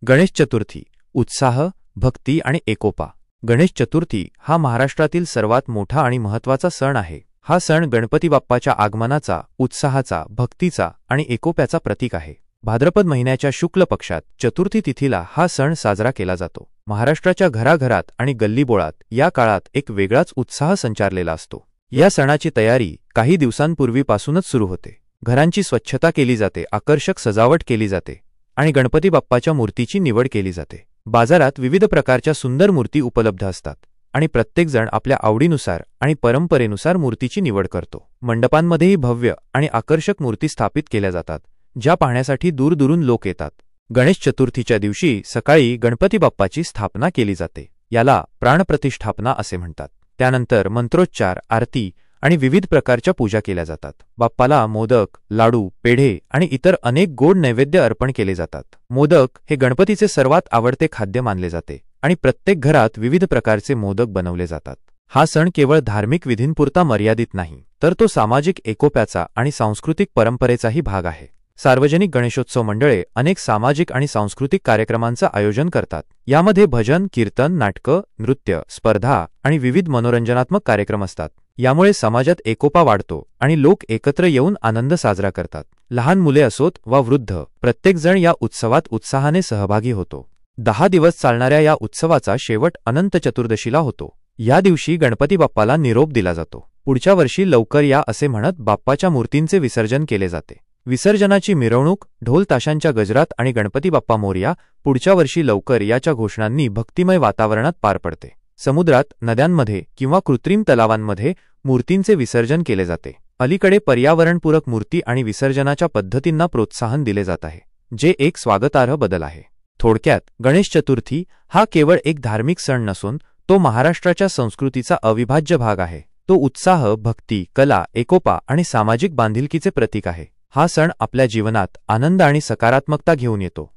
गणेश चतुर्थी उत्साह, भक्ती आणि एकोपा। गणेश चतुर्थी हा महाराष्ट्रातील सर्वात मोठा आणि महत्त्वाचा सण आहे। हा सण गणपती बाप्पाच्या आगमनाचा, उत्साहाचा, भक्तीचा आणि एकोप्याचा प्रतीक आहे। भाद्रपद महिन्याच्या शुक्ल पक्षात चतुर्थी तिथीला हा सण साजरा केला जातो। महाराष्ट्राच्या घराघरात आणि गल्लीबोळात या काळात एक वेगळाच उत्साह संचारलेला असतो। या सणाची तयारी काही दिवसांपूर्वीपासूनच सुरू होते। घरांची स्वच्छता केली जाते, आकर्षक सजावट केली जाते आणि गणपती बाप्पाच्या मूर्तीची निवड केली जाते। बाजारात विविध प्रकारच्या सुंदर मूर्ती उपलब्ध असतात आणि प्रत्येकजण आपल्या आवडीनुसार आणि परंपरेनुसार मूर्तीची निवड करतो। मंडपांमध्येही भव्य आणि आकर्षक मूर्ती स्थापित केल्या जातात, ज्या पाहण्यासाठी दूरदूरून लोक येतात। गणेश चतुर्थीच्या दिवशी सकाळी गणपती बाप्पाची स्थापना केली जाते, याला प्राणप्रतिष्ठापना असे म्हणतात। त्यानंतर मंत्रोच्चार, आरती आणि विविध प्रकारच्या पूजा केल्या जातात। बाप्पाला मोदक, लाडू, पेढे आणि इतर अनेक गोड नैवेद्य अर्पण केले जातात। मोदक हे गणपतीचे सर्वात आवडते खाद्य मानले जाते आणि प्रत्येक घरात विविध प्रकारचे मोदक बनवले जातात। हा सण केवळ धार्मिक विधींपुरता मर्यादित नाही, तर तो सामाजिक एकोप्याचा आणि सांस्कृतिक परंपरेचाही भाग आहे। सार्वजनिक गणेशोत्सव मंडळे अनेक सामाजिक आणि सांस्कृतिक कार्यक्रमांचे आयोजन करतात। यामध्ये भजन, कीर्तन, नाटकं, नृत्य, स्पर्धा आणि विविध मनोरंजनात्मक कार्यक्रम असतात। यामुळे समाजात एकोपा वाढतो आणि लोक एकत्र येऊन आनंद साजरा करतात। लहान मुले असोत वा वृद्ध, प्रत्येकजण या उत्सवात उत्साहाने सहभागी होतो। 10 दिवस चालणाऱ्या या उत्सवाचा शेवट अनंत चतुर्दशीला होतो। या दिवशी गणपती बाप्पाला निरोप दिला जातो। पुढच्या वर्षी लवकर या असे म्हणत बाप्पाच्या मूर्तींचे विसर्जन केले जाते। विसर्जनाची मिरवणूक, ढोल ताशांच्या गजरात आणि गणपती बाप्पा मोरया, पुढच्या वर्षी लवकर याच्या घोषणांनी भक्तिमय वातावरणात पार पडते। समुद्रात, नद्यांमध्ये किंवा कृत्रिम तलावांमध्ये मूर्तींचे विसर्जन केले जाते। अलीकडे पर्यावरणपूरक मूर्ती आणि विसर्जनाच्या पद्धतींना प्रोत्साहन दिले जात आहे, जे एक स्वागतार्ह बदल आहे। थोडक्यात, गणेश चतुर्थी हा केवळ एक धार्मिक सण नसून तो महाराष्ट्राच्या संस्कृतीचा अविभाज्य भाग आहे। तो उत्साह, भक्ती, कला, एकोपा आणि सामाजिक बांधिलकीचे प्रतीक आहे। हा सण आपल्या जीवनात आनंद आणि सकारात्मकता घेऊन येतो।